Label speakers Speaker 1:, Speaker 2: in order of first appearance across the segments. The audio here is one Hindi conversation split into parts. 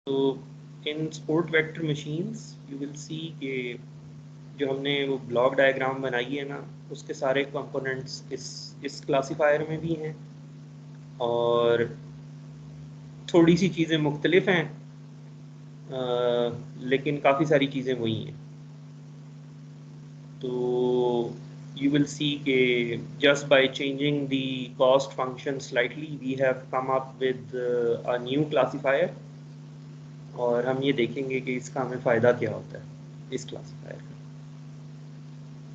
Speaker 1: तो इन support vector machines you will see कि जो हमने वो ब्लॉक डायग्राम बनाई है ना, उसके सारे कंपोनेंट्स इस क्लासीफायर में भी हैं, और थोड़ी सी चीज़ें मुख्तलिफ हैं, लेकिन काफ़ी सारी चीज़ें वही हैं। तो you will see कि just by changing the cost function slightly we have come up with a new classifier, और हम ये देखेंगे कि इसका हमें फ़ायदा क्या होता है इस क्लासीफायर का।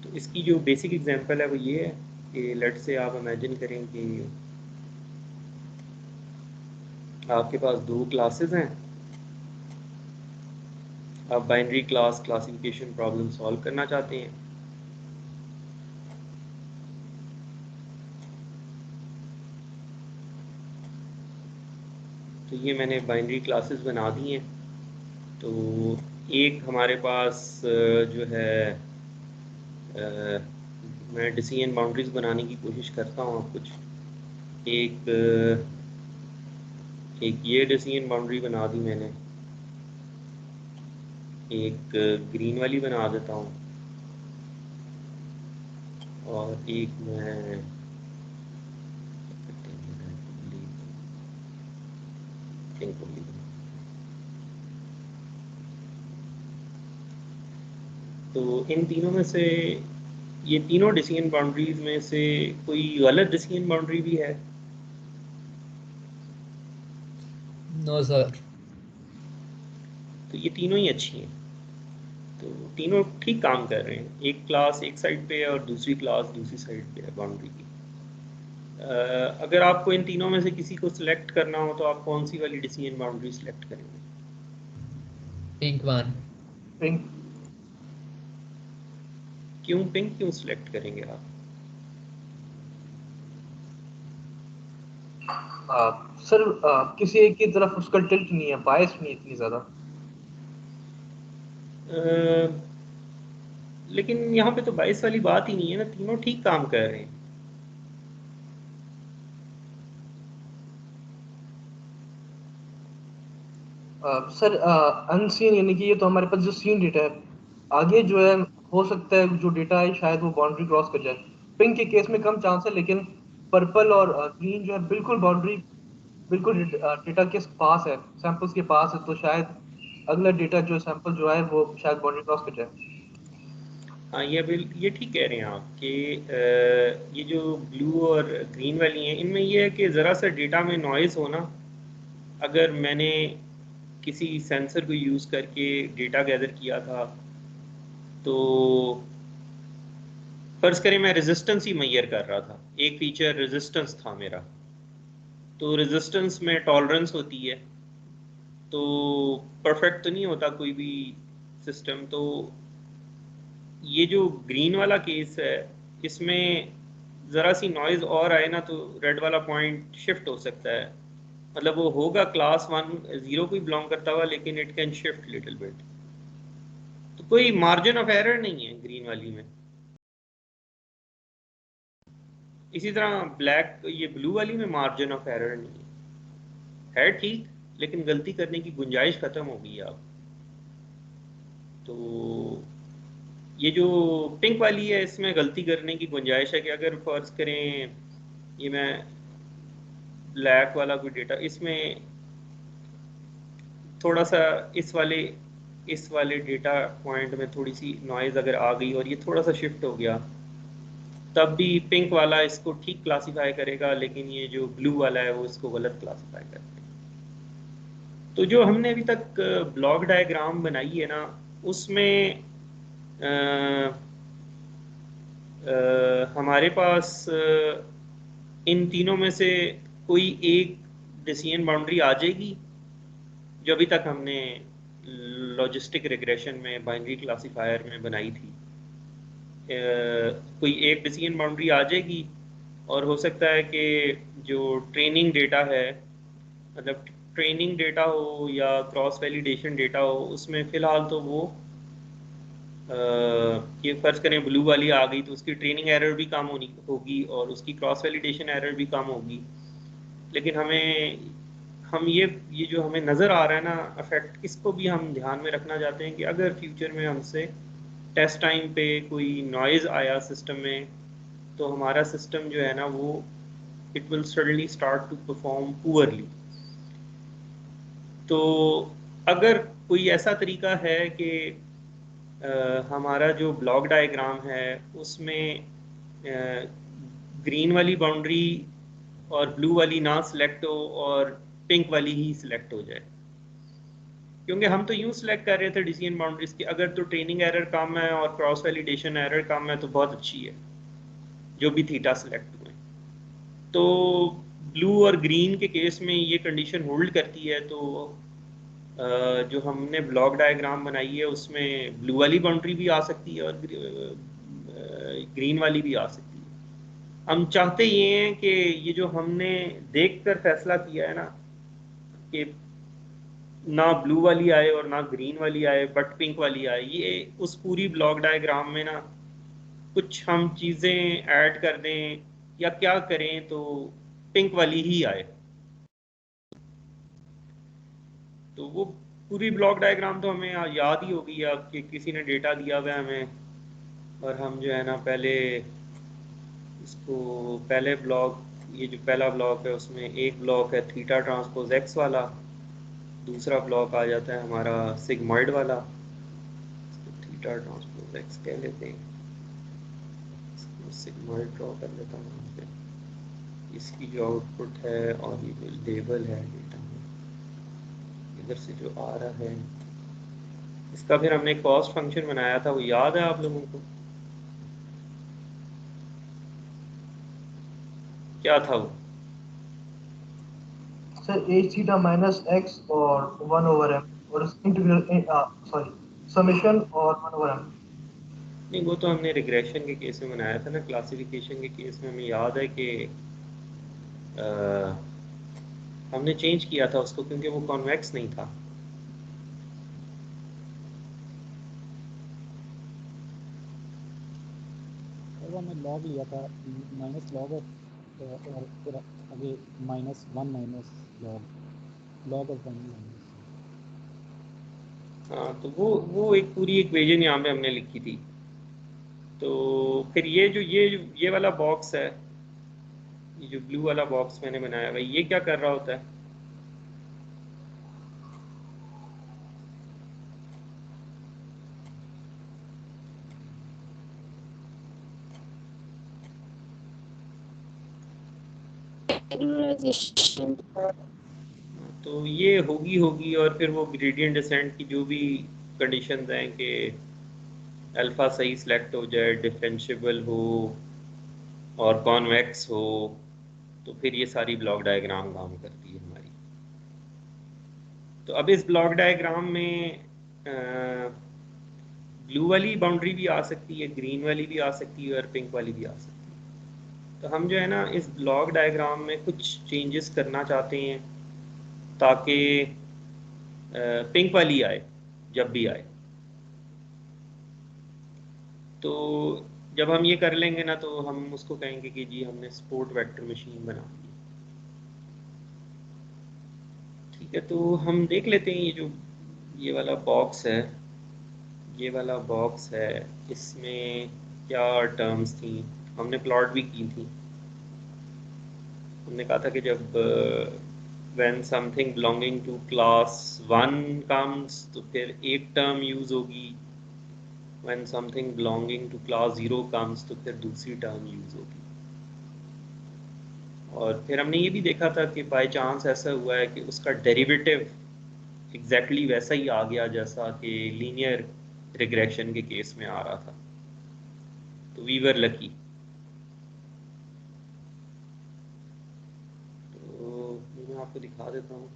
Speaker 1: तो इसकी जो बेसिक एग्जांपल है वो ये है कि लेट से आप इमेजिन करें कि आपके पास दो क्लासेस हैं, आप binary class classification problem solve करना चाहते हैं। तो ये मैंने बाइनरी क्लासेस बना दी हैं। तो एक हमारे पास जो है मैं डिसीजन बाउंड्रीज बनाने की कोशिश करता हूँ। अब कुछ एक ये डिसीजन बाउंड्री बना दी मैंने, एक ग्रीन वाली बना देता हूँ, और एक मैं पिंक वाली बना। तो इन तीनों में से, ये तीनों डिसीजन बाउंड्रीज में से कोई गलत डिसीजन बाउंड्री भी है?
Speaker 2: No sir.
Speaker 1: तो ये तीनों ही अच्छी हैं, तो तीनों ठीक काम कर रहे हैं। एक क्लास एक साइड पे है और दूसरी क्लास दूसरी साइड पे है बाउंड्री की। अगर आपको इन तीनों में से किसी को सिलेक्ट करना हो तो आप कौन सी वाली डिसीजन बाउंड्री सिलेक्ट करेंगे?
Speaker 2: Pink one.
Speaker 3: पिंक।
Speaker 1: क्यों पिंक क्यों सिलेक्ट करेंगे आप?
Speaker 3: सर किसी एक की तरफ उसका टिल्ट नहीं है, बायस नहीं इतनी ज्यादा।
Speaker 1: लेकिन यहाँ पे तो 22 वाली बात ही नहीं है ना, तीनों ठीक काम कर रहे हैं।
Speaker 3: सर अनसीन यानी कि ये तो हमारे पास जो सीन डेटा है, आगे जो है हो सकता है जो डेटा है शायद वो बाउंड्री क्रॉस कर जाए। पिंक के केस में कम चांस है, लेकिन पर्पल और ग्रीन जो है बिल्कुल बाउंड्री, बिल्कुल डेटा के पास है, सैंपल्स के पास है, तो शायद अगला डेटा जो सैंपल जो है वो शायद बाउंड्री क्रॉस कर जाए।
Speaker 1: हाँ, ये ठीक कह रहे हैं आप कि ये जो ब्लू और ग्रीन वाली हैं, इनमें ये है कि ज़रा सा डेटा में नॉइज़ होना। अगर मैंने किसी सेंसर को यूज़ करके डेटा गैदर किया था, तो फ़र्ज़ करें मैं रेजिस्टेंस ही मेजर कर रहा था, एक फीचर रेजिस्टेंस था मेरा, तो रेजिस्टेंस में टॉलरेंस होती है, तो परफेक्ट तो नहीं होता कोई भी सिस्टम। तो ये जो ग्रीन वाला केस है, इसमें ज़रा सी नॉइज़ और आए ना तो रेड वाला पॉइंट शिफ्ट हो सकता है। मतलब वो होगा क्लास 1 0 को ही बिलोंग करता हुआ, लेकिन it can shift little bit. तो कोई मार्जिन ऑफ एरर नहीं है ग्रीन वाली में। इसी तरह ब्लैक, ये ब्लू वाली में मार्जिन ऑफ एरर नहीं है ठीक, लेकिन गलती करने की गुंजाइश ख़त्म हो गई है अब। तो ये जो पिंक वाली है, इसमें गलती करने की गुंजाइश है कि अगर फर्ज करें ये मैं ब्लैक वाला कोई डेटा, इसमें थोड़ा सा इस वाले डेटा पॉइंट में थोड़ी सी नॉइज़ अगर आ गई और ये थोड़ा सा शिफ्ट हो गया, तब भी पिंक वाला इसको ठीक क्लासीफाई करेगा, लेकिन ये जो ब्लू वाला है वो इसको गलत क्लासीफाई करेगा। तो जो हमने अभी तक ब्लॉक डायग्राम बनाई है ना, उसमें हमारे पास इन तीनों में से कोई एक डिसीजन बाउंड्री आ जाएगी जो अभी तक हमने लॉजिस्टिक रिग्रेशन में बाइनरी क्लासीफायर में बनाई थी। कोई एक डिसीजन बाउंड्री आ जाएगी, और हो सकता है कि जो ट्रेनिंग डेटा है, मतलब ट्रेनिंग डेटा हो या क्रॉस वैलिडेशन डेटा हो, उसमें फ़िलहाल तो वो ये फ़र्ज़ करें ब्लू वाली आ गई तो उसकी ट्रेनिंग एरर भी कम होगी और उसकी क्रॉस वैलिडेशन एरर भी कम होगी। लेकिन हम ये जो हमें नज़र आ रहा है ना अफेक्ट, इसको भी हम ध्यान में रखना चाहते हैं कि अगर फ्यूचर में हमसे टेस्ट टाइम पे कोई नॉइज़ आया सिस्टम में, तो हमारा सिस्टम जो है ना वो it will suddenly start to perform poorly. तो अगर कोई ऐसा तरीका है कि हमारा जो ब्लॉक डायग्राम है उसमें ग्रीन वाली बाउंड्री और ब्लू वाली ना सिलेक्ट हो और पिंक वाली ही सिलेक्ट हो जाए, क्योंकि हम तो यूं सिलेक्ट कर रहे थे डिसीजन बाउंड्रीज की, अगर तो ट्रेनिंग एरर कम है और क्रॉस वैलिडेशन एरर कम है तो बहुत अच्छी है जो भी थीटा सिलेक्ट हुए। तो ब्लू और ग्रीन के केस में ये कंडीशन होल्ड करती है, तो जो हमने ब्लॉक डायग्राम बनाई है उसमें ब्लू वाली बाउंड्री भी आ सकती है और ग्रीन वाली भी आ सकती है। हम चाहते ये हैं कि ये जो हमने देखकर फैसला किया है ना कि ना ब्लू वाली आए और ना ग्रीन वाली आए बट पिंक वाली आए, ये उस पूरी ब्लॉक डायग्राम में ना कुछ हम चीज़ें ऐड कर दें या क्या करें तो पिंक वाली ही आए। तो वो पूरी ब्लॉक डायग्राम तो हमें याद ही होगी अब कि किसी ने डेटा दिया हुआ है हमें, और हम जो है ना पहले इसको पहले ब्लॉक, ये जो पहला ब्लॉक है उसमें एक ब्लॉक है थीटा ट्रांसपोज एक्स वाला, दूसरा ब्लॉक आ जाता है हमारा सिग्मॉइड वाला, थीटा ट्रांसपोज एक्स कह लेते हैं, सिग्मॉइड ड्रॉ कर लेता हूँ यहाँ पे। इसकी जो आउटपुट है और ये जो लेबल है डेटा में इधर से जो आ रहा है, इसका फिर हमने कॉस्ट फंक्शन बनाया था, वो याद है आप लोगों को? क्या था वो?
Speaker 3: Sir H theta minus x और 1/m और इंटीग्रल सॉरी समेशन और 1/m।
Speaker 1: नहीं, वो तो हमने रिग्रेशन के केस में बनाया था ना, क्लासिफिकेशन के केस में हमें याद है कि हमने चेंज किया था उसको क्योंकि वो कॉन्वेक्स नहीं था।
Speaker 4: सर हमने लॉग लिया था, माइनस लॉग ऑफ और फिर आगे -1 माइनस लॉग ऑफ 1 माइनस।
Speaker 1: हाँ, तो वो एक पूरी इक्वेशन यहाँ पे हमने लिखी थी। तो फिर ये वाला बॉक्स है, ये जो ब्लू वाला बॉक्स मैंने बनाया हुआ है, ये क्या कर रहा होता है? तो ये होगी और फिर वो ग्रेडियंट डिसेंट की जो भी कंडीशंस हैं कि अल्फ़ा सही सिलेक्ट हो जाए, डिफरेंशिएबल हो और कॉन्वेक्स हो, तो फिर ये सारी ब्लॉक डायग्राम काम करती है हमारी। तो अब इस ब्लॉक डायग्राम में ब्लू वाली बाउंड्री भी आ सकती है, ग्रीन वाली भी आ सकती है और पिंक वाली भी आ सकती है। तो हम जो है ना इस ब्लॉक डायग्राम में कुछ चेंजेस करना चाहते हैं ताकि पिंक वाली आए जब भी आए। तो जब हम ये कर लेंगे ना तो हम उसको कहेंगे कि जी हमने सपोर्ट वेक्टर मशीन बना दी। ठीक है, तो हम देख लेते हैं ये जो ये वाला बॉक्स है, ये वाला बॉक्स है, इसमें क्या टर्म्स थी, हमने प्लॉट भी की थी। हमने कहा था कि जब when something belonging to class 1 comes तो फिर एक टर्म यूज होगी, when something belonging to class 0 comes तो फिर दूसरी टर्म यूज होगी। और फिर हमने ये भी देखा था कि बाय चांस ऐसा हुआ है कि उसका डेरिवेटिव एग्जैक्टली वैसा ही आ गया जैसा कि लीनियर रिग्रेशन के केस में आ रहा था, तो वी वर लकी। तो मैं आपको दिखा देता हूँ।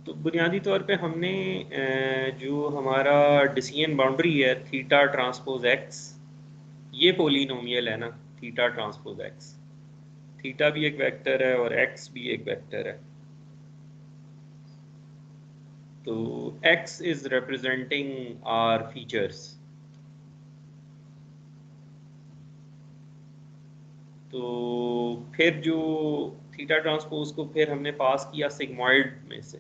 Speaker 1: तो बुनियादी तौर पे हमने जो हमारा डिसीजन बाउंड्री है थीटा ट्रांसपोज एक्स, ये पोलिनोमियल है ना, थीटा ट्रांसपोज एक्स, थीटा भी एक वेक्टर है और एक्स भी एक वेक्टर है। तो x is representing our features. तो फिर जो थीटा ट्रांसपोज को फिर हमने पास किया सिग्मॉइड में से,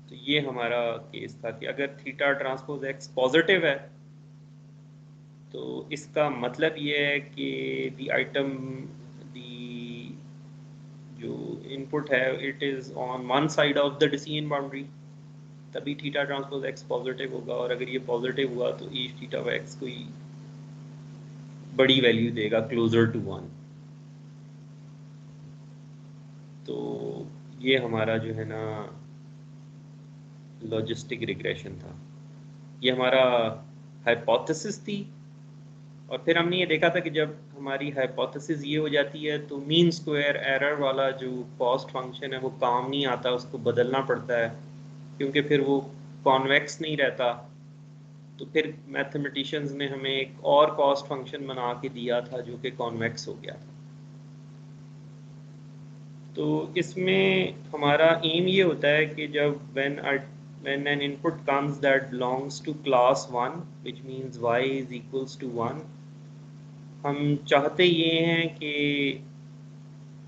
Speaker 1: तो ये हमारा केस था कि अगर थीटा ट्रांसपोज x पॉजिटिव है तो इसका मतलब ये है कि द आइटम जो इनपुट है it is on one side of the decision boundary, तभी थीटा ट्रांसपोज x पॉजिटिव होगा। और अगर ये पॉजिटिव हुआ तो ईच थीटा ऑफ x कोई बड़ी वैल्यू देगा क्लोजर टू 1। तो ये हमारा जो है ना लॉजिस्टिक रिग्रेशन था, ये हमारा हाइपोथेसिस थी। और फिर हमने ये देखा था कि जब हमारी हाइपोथेसिस ये हो जाती है तो मीन स्क्वायर एरर वाला जो कॉस्ट फंक्शन है वो काम नहीं आता, उसको बदलना पड़ता है क्योंकि फिर वो कॉन्वेक्स नहीं रहता। तो फिर मैथमेटिशियंस ने हमें एक और कॉस्ट फंक्शन बना के दिया था जो कि कॉन्वेक्स हो गया था। तो इसमें हमारा एम ये होता है कि जब when an input comes that belongs to class 1 which means y is equals to 1, हम चाहते ये हैं कि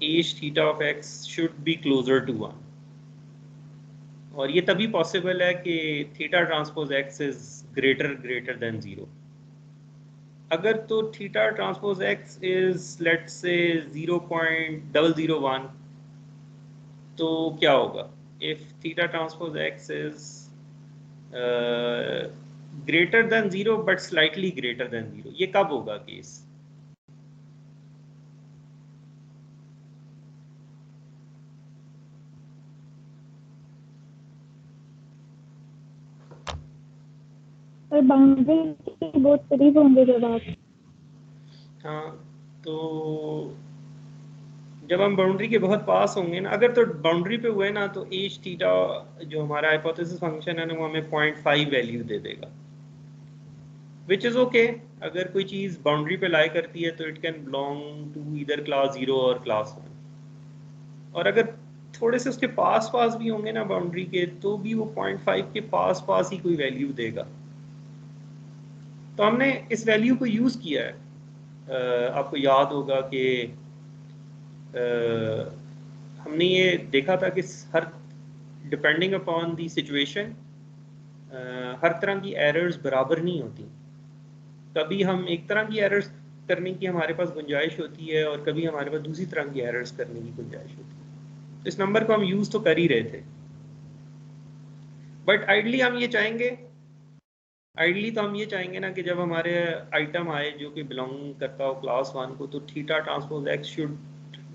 Speaker 1: h theta of x should be closer to 1, और ये तभी पॉसिबल है कि theta transpose x is greater than 0। अगर तो theta transpose x is let's say 0.001, तो क्या होगा if theta transpose x is greater than 0 but slightly greater than 0, ये कब होगा केस?
Speaker 5: बाउंड्री के बहुत करीब होंगे जब आप।
Speaker 1: हाँ, तो जब हम बाउंड्री के बहुत पास होंगे ना, अगर तो बाउंड्री पे हुए ना तो एच थीटा जो हमारा हाइपोथेसिस फंक्शन है ना वो हमें 0.5 वैल्यू दे देगा, विच इज ओके। अगर कोई चीज बाउंड्री पे लाई करती है तो it can belong to either class 0 और क्लास 1। और अगर थोड़े से उसके पास पास भी होंगे ना बाउंड्री के, तो भी वो 0.5 के पास पास ही कोई वैल्यू देगा। तो हमने इस वैल्यू को यूज किया है। आपको याद होगा कि हमने ये देखा था कि हर डिपेंडिंग अपॉन दी सिचुएशन हर तरह की एरर्स बराबर नहीं होती। कभी हम एक तरह की एरर्स करने की हमारे पास गुंजाइश होती है और कभी हमारे पास दूसरी तरह की एरर्स करने की गुंजाइश होती है। तो इस नंबर को हम यूज तो कर ही रहे थे, बट आइडली हम ये चाहेंगे ना कि जब हमारे आइटम आए जो कि बिलोंग करता हो क्लास 1 को, तो theta transpose x should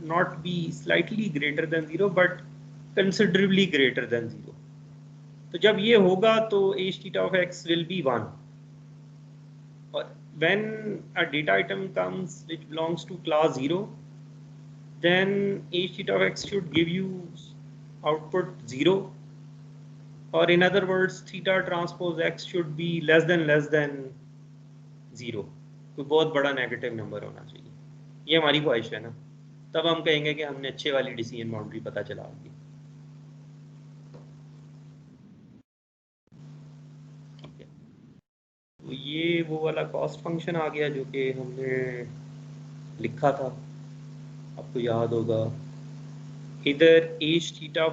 Speaker 1: not be slightly greater than 0 but considerably greater than 0। तो जब ये होगा तो h theta of x will be 1। और when a data item comes which belongs to class 0, then h theta of x should give you output 0, or in other words theta transpose x should be less than 0। कोई बहुत बड़ा नेगेटिव नंबर होना चाहिए, ये हमारी ख्वाहिश है ना। तब हम कहेंगे कि हमने अच्छे वाली डिसीजन बाउंड्री पता चला दी। तो ये वो वाला कॉस्ट फंक्शन आ गया जो कि हमने लिखा था, आपको याद होगा। इधर h थीटा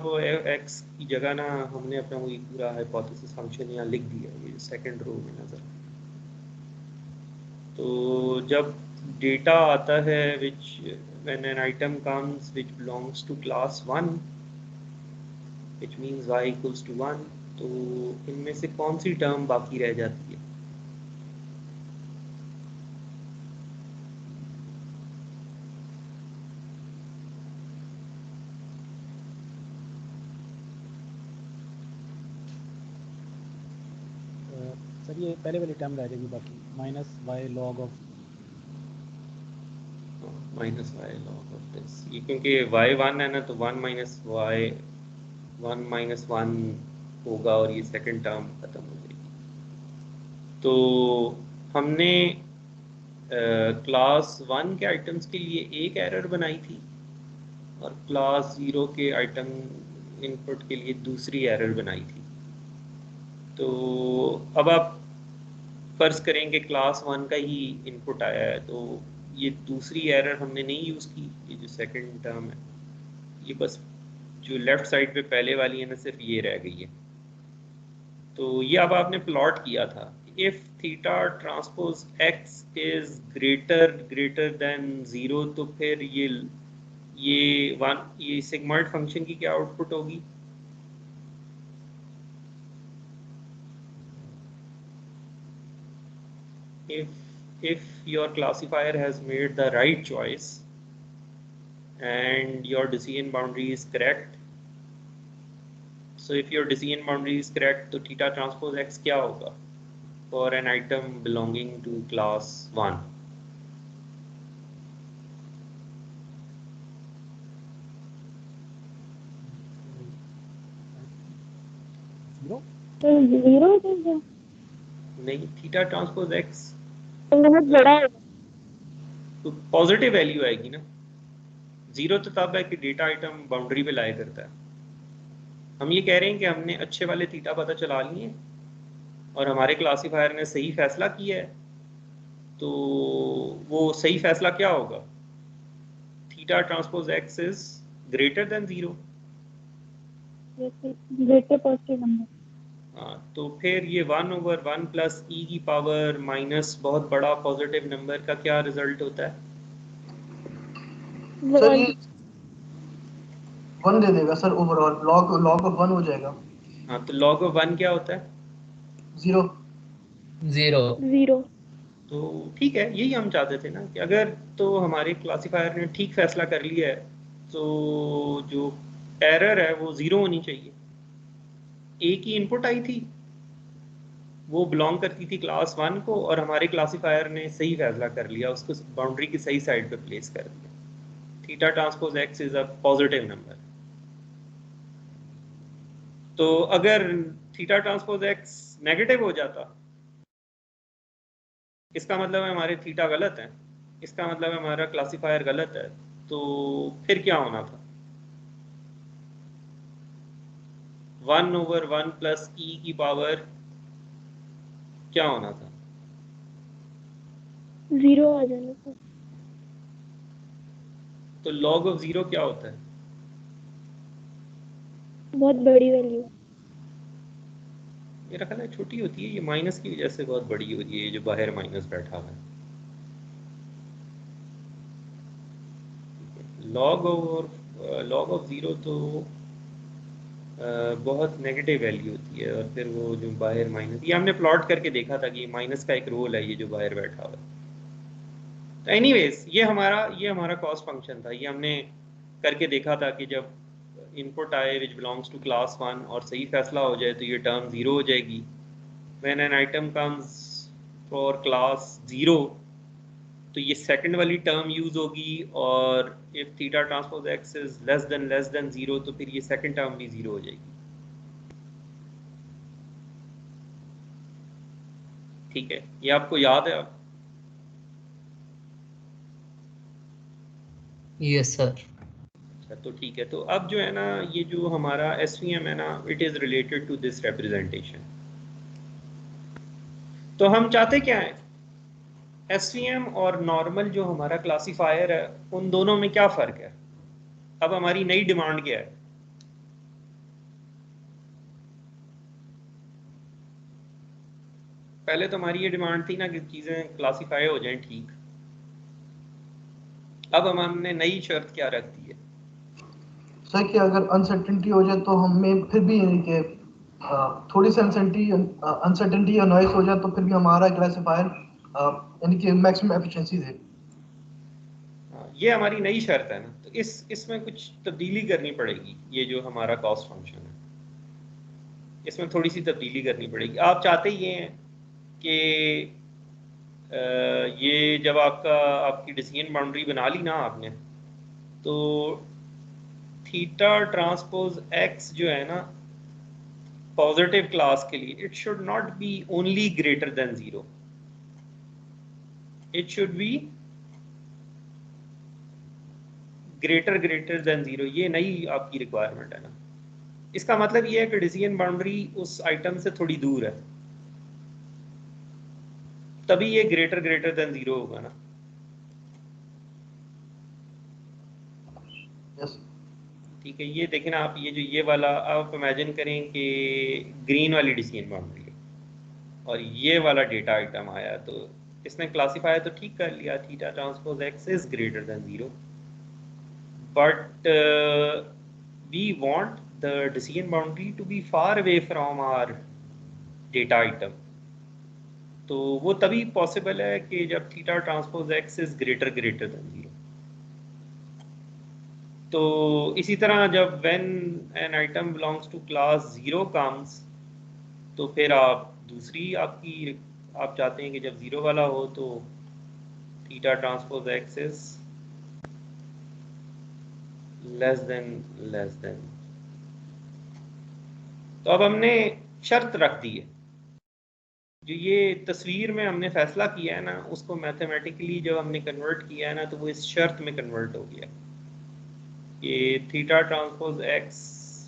Speaker 1: x की जगह ना हमने अपना वही पूरा हाइपोथेसिस फंक्शन यहाँ लिख दिया, ये सेकंड रो में नजर। तो जब डेटा आता है which when an item comes which belongs to class 1 which means y equals to 1, तो इनमें से कौन सी टर्म बाकी रह जाती है?
Speaker 4: सर ये पहले वाली टर्म रह जाएगी बाकी, minus y log of this. ये क्योंकि
Speaker 1: y1 है ना, तो 1 माइनस वाई 1 होगा और ये सेकंड टर्म खत्म हो जाएगी। तो हमने क्लास 1 के आइटम्स के लिए एक एरर बनाई थी और क्लास 0 के आइटम इनपुट के लिए दूसरी एरर बनाई थी। तो अब आप फर्ज करें कि क्लास 1 का ही इनपुट आया है, तो ये दूसरी एरर हमने नहीं यूज़ की, ये जो सेकंड टर्म है, ये बस जो लेफ्ट साइड पे पहले वाली है ना, सिर्फ ये रह गई है। तो ये अब आपने प्लॉट किया था, if theta transpose x is greater than 0, तो फिर ये सिग्मॉइड फंक्शन की क्या आउटपुट होगी? if your classifier has made the right choice and your decision boundary is correct, so if your decision boundary is correct, तो theta transpose x क्या होगा for an item belonging to class 1?
Speaker 4: Zero
Speaker 5: तो 0 है,
Speaker 1: नहीं, थीटा ट्रांसपोज एक्स
Speaker 5: तो बहुत बड़ा है।
Speaker 1: तो पॉजिटिव वैल्यू आएगी ना। 0 तो तब है कि डेटा आइटम बाउंड्री पे लाया करता है। हम ये कह रहे हैं कि हमने अच्छे वाले थीटा पता चला लिए और हमारे क्लासीफायर ने सही फैसला किया है, तो वो सही फैसला क्या होगा? Theta transpose x is greater than 0।
Speaker 5: Greater positive number.
Speaker 1: तो फिर ये 1/1 प्लस ई की पावर माइनस बहुत बड़ा पॉजिटिव नंबर का क्या रिजल्ट होता है?
Speaker 3: सर ये 1 दे देगा सर, ओवरऑल log ऑफ 1 हो जाएगा।
Speaker 1: हाँ, तो लॉग ऑफ 1 क्या होता है?
Speaker 3: 0।
Speaker 5: 0।
Speaker 1: तो ठीक है, यही हम चाहते थे ना कि अगर तो हमारे क्लासीफायर ने ठीक फैसला कर लिया है, तो जो एरर है वो 0 होनी चाहिए। ए की इनपुट आई थी, वो बिलोंग करती थी क्लास 1 को, और हमारे क्लासीफायर ने सही फैसला कर लिया, उसको बाउंड्री की सही साइड पे प्लेस कर दिया। Theta transpose x is a positive number. तो अगर थीटा ट्रांसपोज एक्स नेगेटिव हो जाता, इसका मतलब है हमारे थीटा गलत है, इसका मतलब है हमारा क्लासीफायर गलत है, तो फिर क्या होना था? 1/1 प्लस ई की पावर क्या होना था?
Speaker 5: 0 आ जाना था।
Speaker 1: तो log ऑफ 0 क्या होता है?
Speaker 5: बहुत बड़ी वैल्यू।
Speaker 1: मेरा ख्याल है छोटी होती है, ये माइनस की वजह से बहुत बड़ी होती है, ये जो बाहर माइनस बैठा हुआ है। लॉग ऑफ 0 तो बहुत नेगेटिव वैल्यू होती है, और फिर वो जो बाहर माइनस, ये हमने प्लॉट करके देखा था कि माइनस का एक रोल है, ये जो बाहर बैठा हुआ है। तो एनीवेज ये हमारा कॉस्ट फंक्शन था, ये हमने करके देखा था कि जब इनपुट आए विच बिलोंग्स टू क्लास 1 और सही फैसला हो जाए तो ये टर्म 0 हो जाएगी। When an item comes for class 0, तो ये सेकंड वाली टर्म यूज होगी, और if theta transpose x is less than 0, तो फिर ये सेकंड टर्म भी 0 हो जाएगी। ठीक है, ये आपको याद है? अब
Speaker 2: यस सर।
Speaker 1: अच्छा, तो ठीक है, तो अब जो है ना, ये जो हमारा एसवीएम है ना, it is related to this representation. तो हम चाहते क्या है? एसवीएम और नॉर्मल जो हमारा क्लासीफायर है, उन दोनों में क्या फ़र्क है? अब हमारी नई डिमांड क्या है? पहले तो हमारी ये डिमांड थी ना कि चीज़ें क्लासीफाई हो जाएं ठीक। अब हमने नई शर्त क्या रख दी है?
Speaker 3: सर कि अगर अनसर्टेनिटी हो जाए तो हमें फिर भी यानी कि थोड़ी सी अनसर्टेनिटी या नॉइस हो जाए तो फिर भी हमारा क्लासिफायर यानी कि मैक्सिमम एफिशिएंसी दे।
Speaker 1: ये हमारी नई शर्त है ना, तो इसमें कुछ तब्दीली करनी पड़ेगी। ये जो हमारा कॉस्ट फंक्शन है, इसमें थोड़ी सी तब्दीली करनी पड़ेगी। आप चाहते ये हैं कि ये जब आपकी डिसीजन बाउंड्री बना ली ना आपने, तो थीटा ट्रांसपोज एक्स जो है ना पॉजिटिव क्लास के लिए, it should not be only greater than 0, it should be greater than 0। ये नई आपकी रिक्वायरमेंट है ना। इसका मतलब ये है कि डिसीजन बाउंड्री उस आइटम से थोड़ी दूर है, तभी ये ग्रेटर ग्रेटर देन 0 होगा ना।
Speaker 3: यस
Speaker 1: ठीक है, ये देखें ना आप, ये जो ये वाला आप इमेजिन करें कि ग्रीन वाली डिसीजन बाउंड्री है और ये वाला डेटा आइटम आया, तो इसने क्लासिफायर तो ठीक कर लिया, theta transpose x is greater than 0, but we want the decision boundary to be far away from our data item. तो वो तभी पॉसिबल है कि जब theta transpose x is greater greater than 0। तो इसी तरह जब when an item belongs to class 0 comes, तो फिर आप दूसरी आपकी आप चाहते हैं कि जब 0 वाला हो तो theta transpose x is less than. तो अब हमने शर्त रख दी है, जो ये तस्वीर में हमने फैसला किया है ना, उसको मैथमेटिकली जब हमने कन्वर्ट किया है ना, तो वो इस शर्त में कन्वर्ट हो गया कि theta transpose x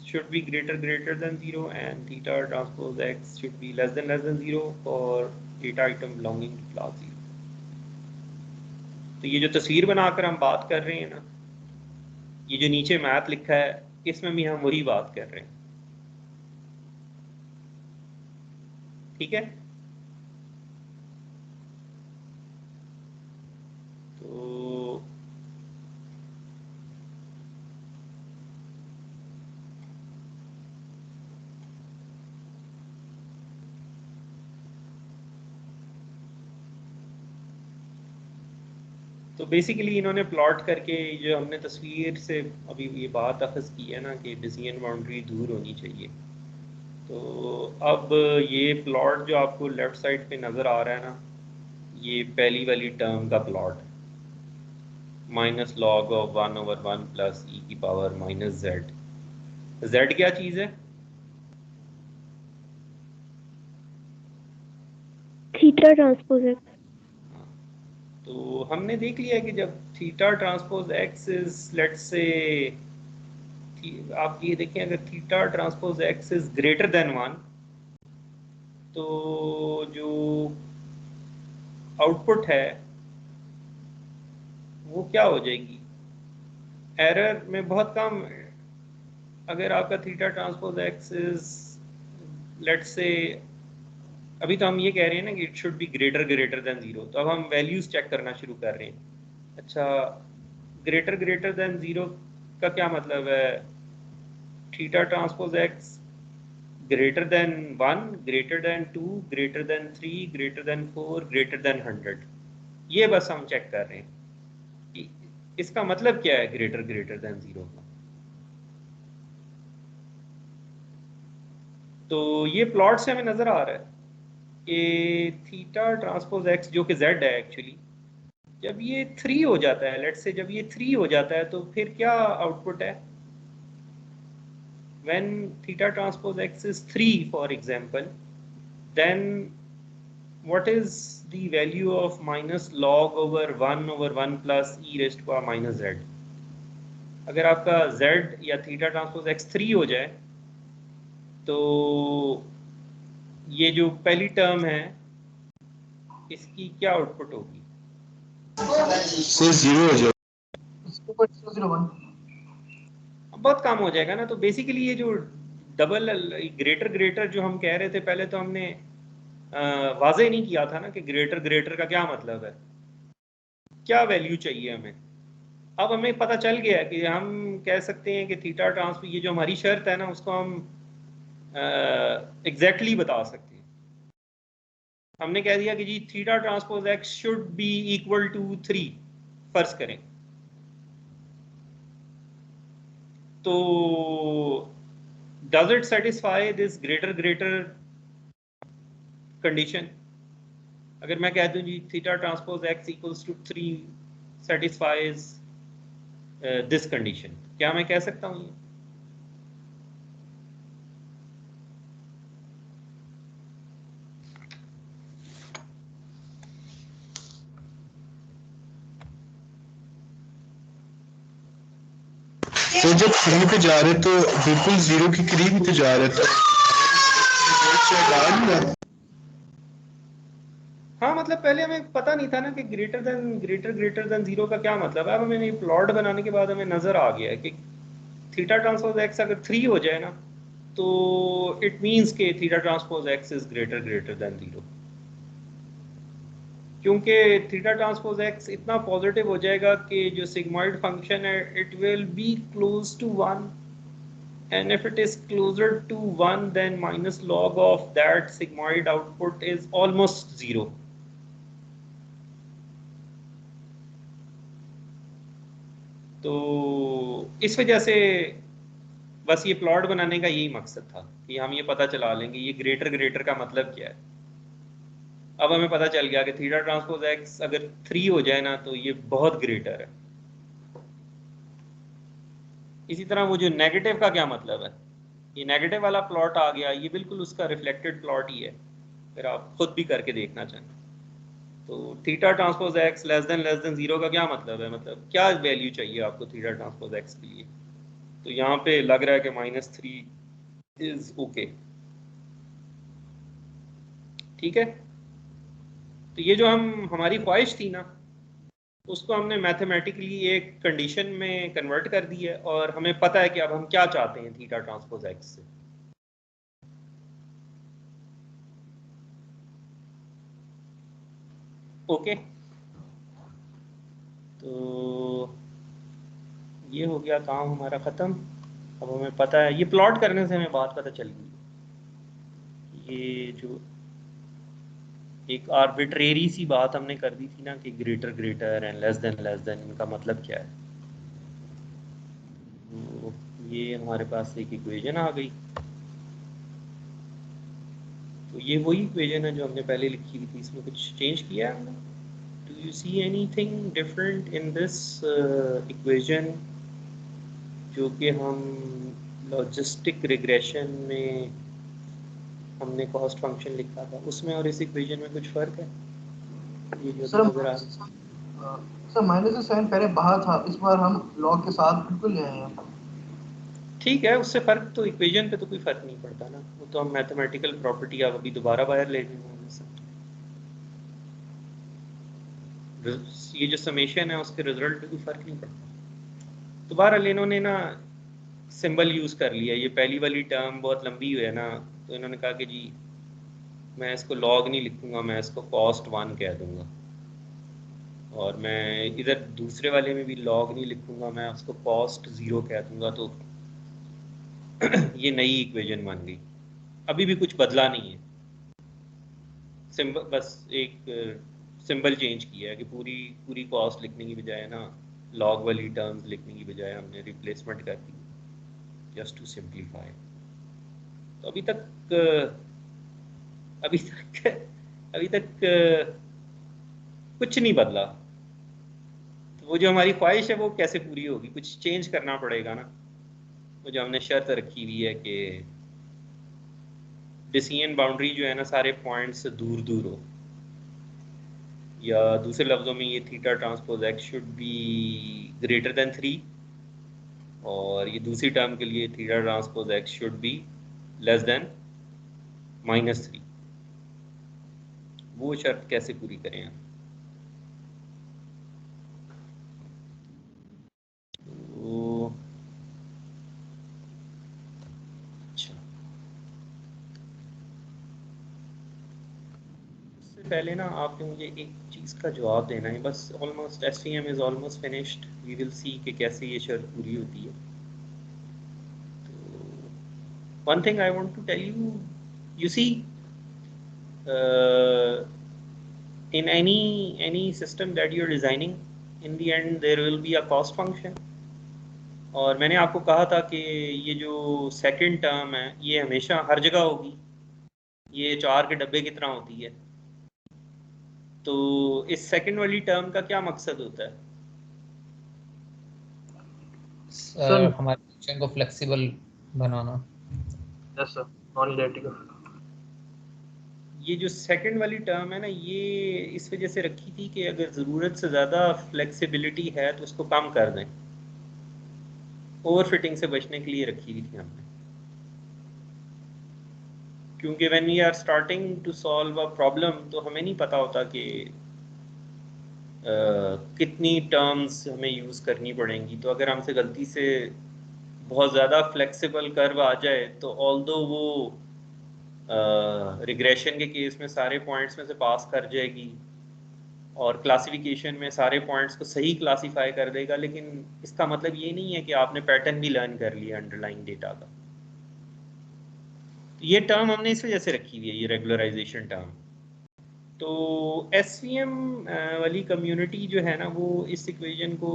Speaker 1: should be greater than 0 and theta transpose x should be less than 0 for data item belonging to class 0। तो ये जो तस्वीर बनाकर हम बात कर रहे हैं ना, ये जो नीचे मैथ लिखा है, इसमें भी हम वही बात कर रहे हैं। ठीक है, तो बेसिकली इन्होंने प्लॉट करके जो हमने तस्वीर से अभी ये बात अखज़ की है ना कि डिसीजन बाउंड्री दूर होनी चाहिए, तो अब ये प्लॉट जो आपको लेफ्ट साइड पे नज़र आ रहा है ना, ये पहली वाली टर्म का plot, minus log of 1/1 plus E की पावर माइनस जेड। जेड क्या चीज़ है?
Speaker 5: Theta transpose x.
Speaker 1: तो हमने देख लिया कि जब theta transpose x is let's say, आप ये देखें अगर theta transpose x is greater than 1, तो जो आउटपुट है वो क्या हो जाएगी, एरर में बहुत कम। अगर आपका theta transpose x is let's से, अभी तो हम ये कह रहे हैं ना कि it should be greater greater than 0, तो अब हम वैल्यूज चेक करना शुरू कर रहे हैं। अच्छा, ग्रेटर ग्रेटर देन 0 का क्या मतलब है? Theta transpose x greater than 1, greater than 2, greater than 3, greater than 4, greater than 100, ये बस हम चेक कर रहे हैं कि इसका मतलब क्या है ग्रेटर ग्रेटर देन 0 का। तो ये प्लॉट से हमें नजर आ रहा है कि थीटा ट्रांसपोज एक्स जो कि जेड है एक्चुअली, जब ये 3 हो जाता है, लेट्स से जब ये 3 हो जाता है, तो फिर क्या आउटपुट है? when theta transpose x is 3 for example, then what is the value of minus log over 1/1 plus e raised to power minus z? अगर आपका z या थीटा ट्रांसपोज x 3 हो जाए, तो ये जो पहली टर्म है इसकी क्या आउटपुट होगी?
Speaker 6: से 0 हो जाए।
Speaker 3: 0.001।
Speaker 1: बहुत कम हो जाएगा ना। तो बेसिकली ये जो डबल ग्रेटर ग्रेटर जो हम कह रहे थे, पहले तो हमने वाजे नहीं किया था ना कि ग्रेटर ग्रेटर का क्या मतलब है, क्या वैल्यू चाहिए हमें। अब हमें पता चल गया कि हम कह सकते हैं कि थीटा ट्रांसफर, ये जो हमारी शर्त है ना, उसको हम एग्जैक्टली बता सकते हैं। हमने कह दिया कि जी theta transpose x should be equal to 3 फर्ज करें, तो does it satisfy this greater greater condition? अगर मैं कह दूं जी theta transpose x equals to 3 satisfies this condition, क्या मैं कह सकता हूं?
Speaker 6: तो जब 3 पे जा रहे तो बिल्कुल 0 के करीब ही तो जा रहे थे।
Speaker 1: हाँ मतलब पहले हमें पता नहीं था ना कि ग्रेटर देन 0 का क्या मतलब है। अब हमें प्लॉट बनाने के बाद हमें नजर आ गया है कि थीटा ट्रांसपोज एक्स अगर 3 हो जाए ना तो इट मींस कि theta transpose x is greater than 0, क्योंकि थीटा ट्रांसपोज एक्स इतना पॉजिटिव हो जाएगा कि जो सिग्मॉइड फंक्शन है it will be close to 1, and if it is closer to 1 then minus log of that sigmoid output is almost 0. तो इस वजह से बस ये प्लॉट बनाने का यही मकसद था कि हम ये पता चला लेंगे ये ग्रेटर का मतलब क्या है। अब हमें पता चल गया कि थीटा ट्रांसपोज एक्स अगर 3 हो जाए ना तो ये बहुत ग्रेटर है। इसी तरह वो जो नेगेटिव का क्या मतलब है, ये नेगेटिव वाला प्लॉट आ गया, ये बिल्कुल उसका रिफ्लेक्टेड प्लॉट ही है, फिर आप खुद भी करके देखना चाहें तो। Theta transpose x less than 0 का क्या मतलब है, मतलब क्या वैल्यू चाहिए आपको थीटा ट्रांसपोज एक्स के लिए। तो यहाँ पे लग रहा है कि -3 इज ओके, ठीक है। तो ये जो हमारी ख्वाहिश थी ना उसको हमने मैथमेटिकली एक कंडीशन में कन्वर्ट कर दी है और हमें पता है कि अब हम क्या चाहते हैं थीटा ट्रांसपोज एक्स से। ओके तो ये हो गया काम हमारा ख़त्म। अब हमें पता है, ये प्लॉट करने से हमें बात पता चल गई, ये जो एक आर्बिट्रेरी सी बात हमने कर दी थी ना कि ग्रेटर एंड लेस देन इनका मतलब क्या है। तो ये हमारे पास एक इक्वेशन आ गई। तो ये वही इक्वेशन है जो हमने पहले लिखी हुई थी, इसमें कुछ चेंज किया है हमने। Do you see anything different in this equation जो कि हम लॉजिस्टिक रिग्रेशन में हमने कॉस्ट फंक्शन लिखा था उसमें और इस इक्वेशन में कुछ फर्क है? ये जो
Speaker 3: सर
Speaker 1: नजर आ रहा
Speaker 3: सर माइनस का साइन पहले बाहर था, इस बार हम लॉग के साथ बिल्कुल ले आए हैं।
Speaker 1: ठीक है, उससे फर्क तो इक्वेशन पे तो कोई फर्क नहीं पड़ता ना, वो तो हम मैथमेटिकल प्रॉपर्टी अब अभी दोबारा बाहर ले लेंगे। ये जो समेशन है उसके रिजल्ट पे कोई फर्क नहीं पड़ता। दोबारा इन्होंने ना सिंबल यूज कर लिया, ये पहली वाली टर्म बहुत लंबी हुई है ना, तो इन्होंने कहा कि जी मैं इसको लॉग नहीं लिखूंगा, मैं इसको कॉस्ट 1 कह दूंगा, और मैं इधर दूसरे वाले में भी लॉग नहीं लिखूंगा, मैं उसको कॉस्ट 0 कह दूंगा। तो ये नई इक्वेशन बन गई, अभी भी कुछ बदला नहीं है, सिंबल बस एक सिंबल चेंज किया है कि पूरी कॉस्ट लिखने की बजाय ना लॉग वाली टर्म्स लिखने की बजाय हमने रिप्लेसमेंट कर दी, जस्ट टू सिंप्लीफाई। तो अभी तक कुछ नहीं बदला। तो वो जो हमारी ख्वाहिश है वो कैसे पूरी होगी, कुछ चेंज करना पड़ेगा ना। वो जो हमने शर्त रखी हुई है कि डिसीजन बाउंड्री जो है ना सारे पॉइंट्स से दूर हो, या दूसरे लफ्जों में ये theta transpose x should be greater than 3, और ये दूसरी टर्म के लिए theta transpose x should be less than -3। वो शर्त कैसे पूरी करें हम? तो अच्छा, उससे पहले ना आपने मुझे एक चीज़ का जवाब देना है बस। Almost SVM is almost finished, we will see कि कैसे ये शर्त पूरी होती है। तो one thing I want to tell you, you see in any system that you're designing, in the end there will be a cost function। और मैंने आपको कहा था कि ये जो सेकंड टर्म है ये हमेशा हर जगह होगी, ये 4 के डब्बे की तरह होती है। तो इस सेकंड वाली टर्म का क्या मकसद होता है?
Speaker 2: सर हमारे फंक्शन को फ्लेक्सिबल बनाना।
Speaker 3: यस सर, नॉन लिनियरिटी का।
Speaker 1: ये जो सेकंड वाली टर्म है ना ये इस वजह से रखी थी कि अगर ज़रूरत से ज़्यादा फ्लेक्सिबिलिटी है तो उसको कम कर दें। ओवरफिटिंग से बचने के लिए रखी हुई थी हमने, क्योंकि when we are starting to solve a problem तो हमें नहीं पता होता कि कितनी टर्म्स हमें यूज़ करनी पड़ेंगी। तो अगर हमसे गलती से बहुत ज़्यादा फ्लेक्सिबल कर्व आ जाए तो ऑल्दो वो रिग्रेशन के केस में सारे पॉइंट्स में से पास कर जाएगी और क्लासिफिकेशन में सारे पॉइंट्स को सही क्लासीफाई कर देगा, लेकिन इसका मतलब ये नहीं है कि आपने पैटर्न भी लर्न कर लिया अंडरलाइंग डेटा का। तो ये टर्म हमने इस वजह से रखी हुई है, ये रेगुलराइजेशन टर्म। तो SVM वाली कम्युनिटी जो है ना वो इस इक्वेशन को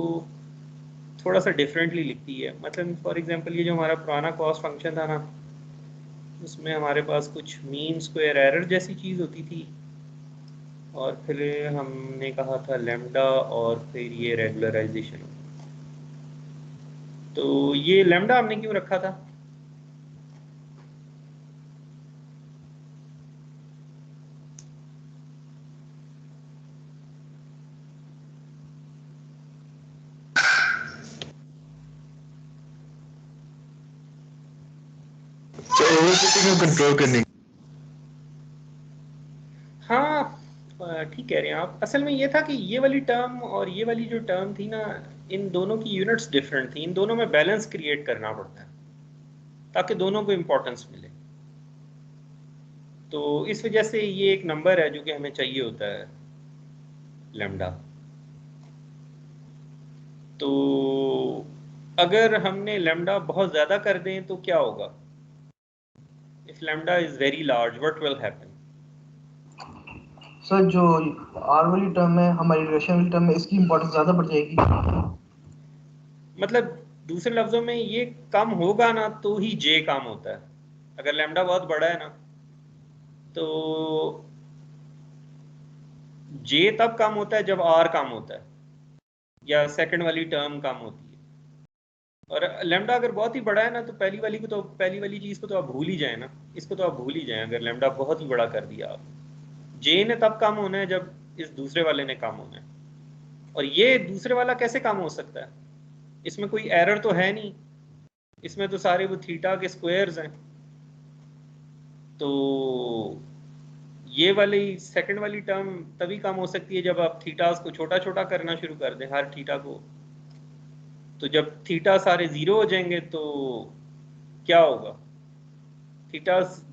Speaker 1: थोड़ा सा डिफरेंटली लिखती है। मतलब फॉर एग्जांपल ये जो हमारा पुराना कॉस्ट फंक्शन था ना, उसमें हमारे पास कुछ मीन स्क्वायर एरर जैसी चीज़ होती थी और फिर हमने कहा था लैम्डा और फिर ये रेगुलराइजेशन। तो ये लैम्डा हमने क्यों रखा था?
Speaker 6: ओवरफिटिंग को कंट्रोल करने।
Speaker 1: हाँ ठीक कह रहे हैं आप। असल में ये था कि ये वाली टर्म और ये वाली जो टर्म थी ना, इन दोनों की यूनिट्स डिफरेंट थी। इन दोनों में बैलेंस क्रिएट करना पड़ता है ताकि दोनों को इम्पोर्टेंस मिले। तो इस वजह से ये एक नंबर है जो कि हमें चाहिए होता है, लैम्डा। तो अगर हमने लैम्डा बहुत ज़्यादा कर दें तो क्या होगा? If lambda is very large what will happen?
Speaker 3: Sir जो आर वाली टर्म है, हमारी रिलेशन वाली टर्म है, इसकी इंपॉर्टेंस ज्यादा बढ़ जाएगी।
Speaker 1: मतलब दूसरे लफ्जों में ये कम होगा ना तो ही जे कम होता है। अगर लैम्डा बहुत बड़ा है ना तो जे तब कम होता है जब आर कम होता है या सेकंड वाली टर्म कम होती है। और लैम्डा अगर बहुत ही बड़ा है ना तो पहली वाली चीज को तो आप भूल ही जाए ना, इसको तो आप भूल ही जाए। अगर लैम्डा बहुत ही बड़ा कर दिया आप, जे ने तब कम होना है जब इस दूसरे वाले ने कम होना है। और ये दूसरे वाला कैसे कम हो सकता है? इसमें कोई एरर तो है नहीं, इसमें तो सारे वो थीटा के स्क्वायर्स हैं। तो ये वाली सेकंड वाली टर्म तभी कम हो सकती है जब आप थीटास को छोटा छोटा करना शुरू कर दें, हर थीटा को। तो जब थीटा सारे जीरो हो जाएंगे तो क्या होगा? थीटास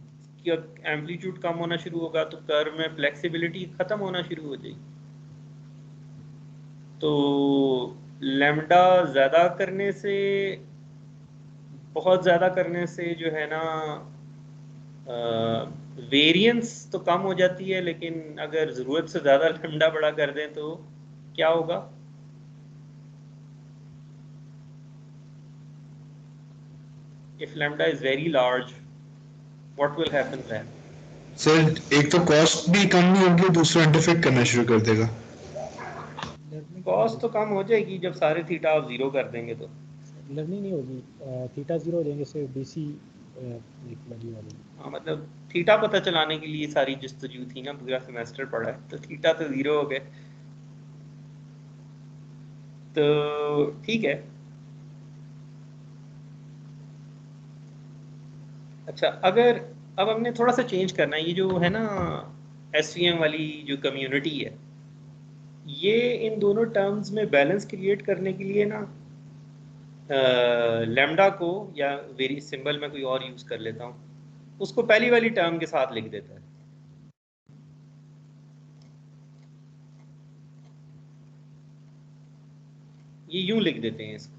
Speaker 1: का एम्पलीट्यूड कम होना शुरू होगा तो कर्व में फ्लेक्सिबिलिटी खत्म होना शुरू हो जाएगी। तो लैम्डा ज़्यादा करने से, बहुत ज़्यादा करने से जो है ना वेरिएंस तो कम हो जाती है, लेकिन अगर ज़रूरत से ज़्यादा लैम्डा बड़ा कर दें तो क्या होगा? If lambda is very large, what will happen then?
Speaker 6: Sir एक तो कॉस्ट भी कम नहीं होगी, दूसरा इंटरफेक्ट करना शुरू कर देगा।
Speaker 4: लर्निंग कम
Speaker 1: कॉस्ट
Speaker 4: होगी।
Speaker 1: तो कम हो जाएगी जब सारे थीटा आप जीरो कर देंगे तो।
Speaker 4: लर्निंग नहीं होगी, थीटा जीरो हो जाएंगे, सिर्फ डीसी एक वैल्यू आ जाएगी।
Speaker 1: हाँ मतलब थीटा पता चलाने के लिए सारी जस्तजू थी ना, पूरा सेमेस्टर पढ़ा है तो थीटा तो जीरो हो गए। तो ठीक है। अच्छा, अगर अब हमने थोड़ा सा चेंज करना है, ये जो है ना SVM वाली जो कम्युनिटी है, ये इन दोनों टर्म्स में बैलेंस क्रिएट करने के लिए ना लैम्डा को, या वेरी सिंबल में कोई और यूज कर लेता हूँ, उसको पहली वाली टर्म के साथ लिख देता है। ये यूं लिख देते हैं इसको।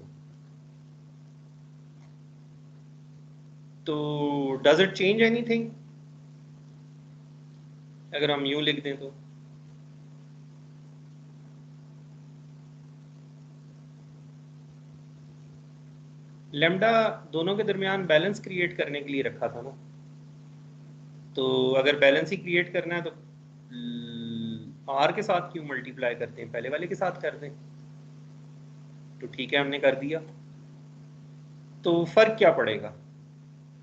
Speaker 1: तो डज इट चेंज एनीथिंग अगर हम यूं लिख दें तो? लैम्डा दोनों के दरमियान बैलेंस क्रिएट करने के लिए रखा था ना, तो अगर बैलेंस ही क्रिएट करना है तो आर के साथ क्यों मल्टीप्लाई करते हैं, पहले वाले के साथ कर दें। तो ठीक है, हमने कर दिया। तो फर्क क्या पड़ेगा?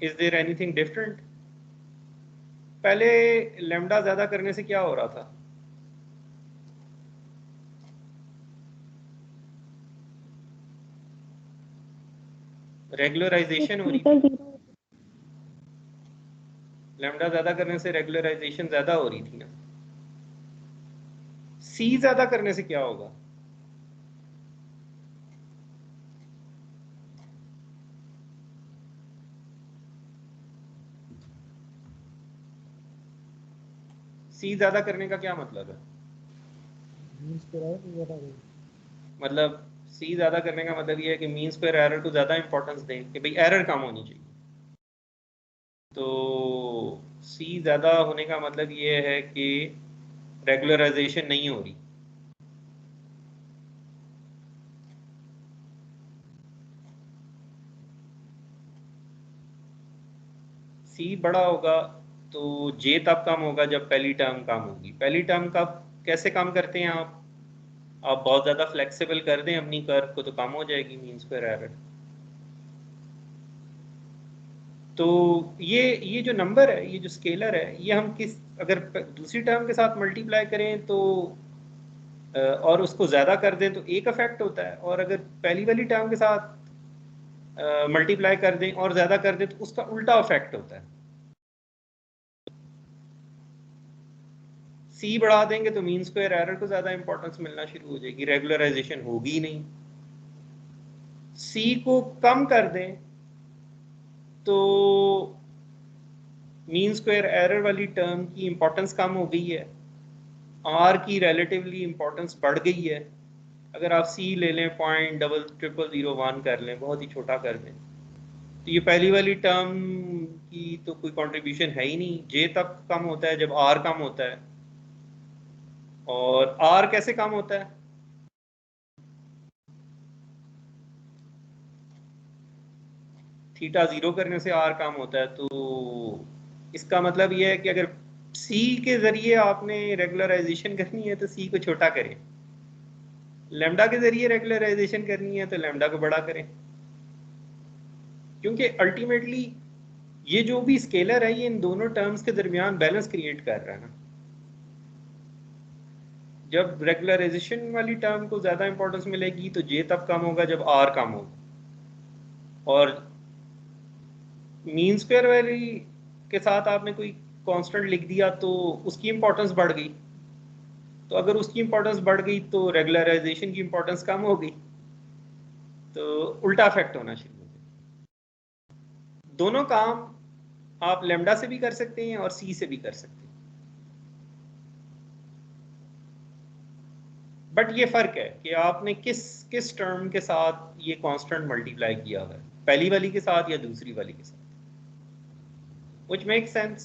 Speaker 1: Is there anything different? पहले लैम्डा ज्यादा करने से क्या हो रहा था? रेगुलराइजेशन हो रही
Speaker 5: थीटा
Speaker 1: थी,
Speaker 5: जीरो
Speaker 1: लैम्डा ज्यादा करने से रेगुलराइजेशन ज्यादा हो रही थी ना। सी ज्यादा करने से क्या होगा? सी ज्यादा करने का क्या मतलब है?
Speaker 4: मीन स्क्वायर एरर ज्यादा हो गई।
Speaker 1: मतलब सी ज्यादा करने का मतलब ये है कि मीन स्क्वायर एरर को ज्यादा इंपॉर्टेंस दें कि भाई एरर कम होनी चाहिए। तो सी ज्यादा होने का मतलब ये है कि रेगुलराइजेशन नहीं हो रही। सी बड़ा होगा तो जे तब कम होगा जब पहली टर्म कम होगी। पहली टर्म कब कैसे कम करते हैं आप बहुत ज्यादा फ्लेक्सिबल कर दें अपनी कर्व को तो कम हो जाएगी मीन स्क्वायर एरर। तो ये जो नंबर है, ये जो स्केलर है, ये हम किस अगर दूसरी टर्म के साथ मल्टीप्लाई करें तो और उसको ज्यादा कर दें तो एक इफेक्ट होता है, और अगर पहली वाली टर्म के साथ मल्टीप्लाई कर दें और ज्यादा कर दें तो उसका उल्टा इफेक्ट होता है। सी बढ़ा देंगे तो मीन स्क्वायर एरर को ज्यादा इंपॉर्टेंस मिलना शुरू हो जाएगी, रेगुलराइजेशन होगी ही नहीं। सी को कम कर दें तो मीन स्क्वायर एरर वाली टर्म की इंपॉर्टेंस कम हो गई है, आर की रिलेटिवली इंपॉर्टेंस बढ़ गई है। अगर आप सी ले लें 0.0001 कर लें, बहुत ही छोटा कर दें, तो ये पहली वाली टर्म की तो कोई कंट्रीब्यूशन है ही नहीं। जे तब कम होता है जब आर कम होता है, और आर कैसे कम होता है? थीटा जीरो करने से आर कम होता है। तो इसका मतलब यह है कि अगर सी के जरिए आपने रेगुलराइजेशन करनी है तो सी को छोटा करें, लैम्डा के जरिए रेगुलराइजेशन करनी है तो लैम्डा को बड़ा करें, क्योंकि अल्टीमेटली ये जो भी स्केलर है ये इन दोनों टर्म्स के दरमियान बैलेंस क्रिएट कर रहा है ना। जब रेगुलराइजेशन वाली टर्म को ज्यादा इंपॉर्टेंस मिलेगी तो जे तब कम होगा जब आर कम होगा, और मीन स्क्वायर वाली के साथ आपने कोई कांस्टेंट लिख दिया तो उसकी इंपॉर्टेंस बढ़ गई। तो अगर उसकी इंपॉर्टेंस बढ़ गई तो रेगुलराइजेशन की इंपॉर्टेंस कम हो गई, तो उल्टा इफेक्ट होना शुरू हो गया। दोनों काम आप लेमडा से भी कर सकते हैं और सी से भी कर सकते हैं, बट ये फर्क है कि आपने किस किस टर्म के साथ ये कांस्टेंट मल्टीप्लाई किया हुआ है, पहली वाली के साथ या दूसरी वाली के साथ। Which makes sense.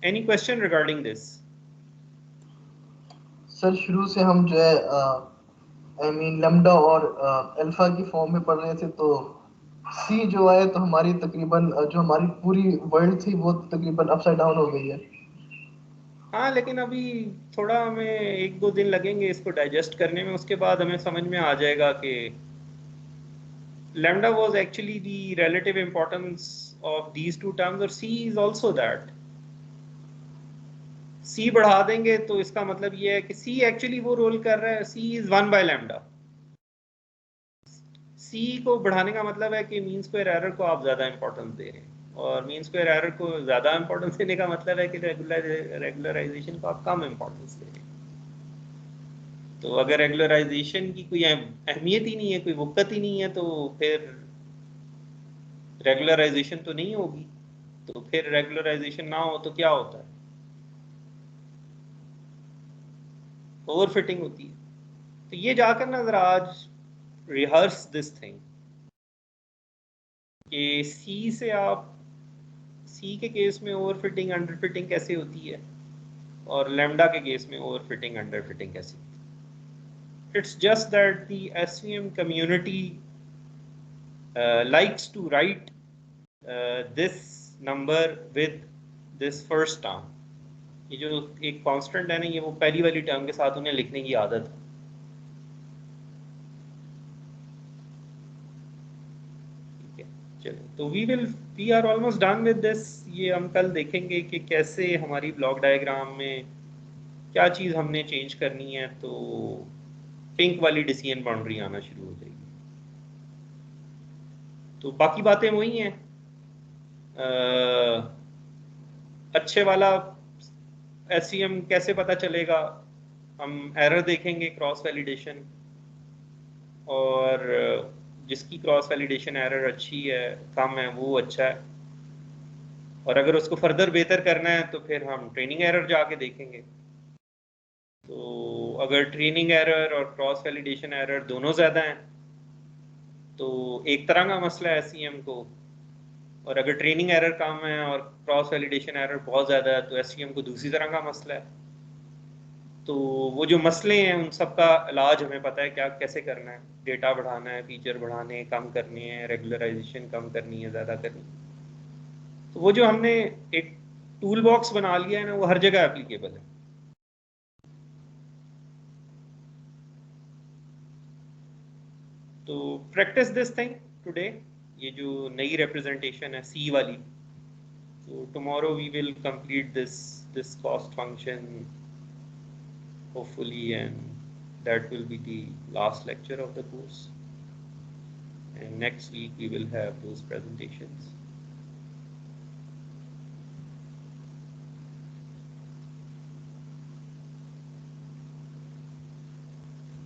Speaker 1: Any question regarding this?
Speaker 3: Sir शुरू से हम जो है आई मीन लैम्डा और अल्फा की फॉर्म में पढ़ रहे थे, तो सी जो है तो हमारी तकरीबन जो हमारी पूरी वर्ल्ड थी वो तकरीबन अपसाइड डाउन हो गई है।
Speaker 1: हाँ, लेकिन अभी थोड़ा हमें 1-2 दिन लगेंगे इसको डाइजेस्ट करने में, उसके बाद हमें समझ में आ जाएगा कि lambda was actually the relative importance of these two terms, और c is also that। c बढ़ा देंगे तो इसका मतलब ये है कि c एक्चुअली वो रोल कर रहा है, c is 1 by lambda। c को बढ़ाने का मतलब है कि मीन स्क्वायर एरर को आप ज्यादा इंपॉर्टेंस दे रहे हैं, और मीन स्क्वायर एरर को ज्यादा इंपॉर्टेंस देने का मतलब है कि रेगुलराइजेशन को आप कम इंपॉर्टेंस दे रहे हैं। तो अगर रेगुलराइजेशन की कोई अहमियत ही नहीं है, कोई वक़्त ही नहीं है, तो फिर रेगुलराइजेशन तो नहीं होगी। तो फिर रेगुलराइजेशन ना हो तो क्या होता है? ओवरफिटिंग होती है। तो ये जाकर ना जरा आज रिहर्स दिस थिंग कि सी से आप सी के केस में ओवरफिटिंग अंडरफिटिंग कैसे होती है, और लैम्डा के केस में ओवरफिटिंग अंडरफिटिंग कैसे होती है। It's just that the SVM community likes to write this number with this first term। ये जो एक कांस्टेंट है ना, ये वो पहली वाली टर्म के साथ उन्हें लिखने की आदत है। ठीक है, चलो, तो we are almost done with this. ये हम कल देखेंगे कि कैसे हमारी ब्लॉक डायग्राम में क्या चीज़ हमने चेंज करनी है, तो पिंक वाली डिसीजन बाउंड्री आना शुरू हो जाएगी। तो बाकी बातें वही हैं। अच्छे वाला SCM कैसे पता चलेगा? हम एरर देखेंगे, क्रॉस वैलिडेशन, और जिसकी क्रॉस वैलिडेशन एरर अच्छी है, कम है, वो अच्छा है। और अगर उसको फर्दर बेहतर करना है तो फिर हम ट्रेनिंग एरर जाके देखेंगे। तो अगर ट्रेनिंग एरर और क्रॉस वैलिडेशन एरर दोनों ज़्यादा हैं तो एक तरह का मसला है SCM को, और अगर ट्रेनिंग एरर कम है और क्रॉस वैलिडेशन एरर बहुत ज़्यादा है तो SCM को दूसरी तरह का मसला है। तो वो जो मसले हैं उन सब का इलाज हमें पता है क्या कैसे करना है। डेटा बढ़ाना है, फीचर बढ़ाने, कम करनी है, रेगुलराइजेशन कम करनी है, ज़्यादा करनी है। तो वो जो हमने एक टूल बॉक्स बना लिया है ना, वो हर जगह एप्लीकेबल है। तो प्रैक्टिस दिस थिंग टुडे, ये जो नई रिप्रेजेंटेशन है C वाली। तो tomorrow we will complete this cost function hopefully, and that will be the last lecture of the course, and next week we will have those presentations.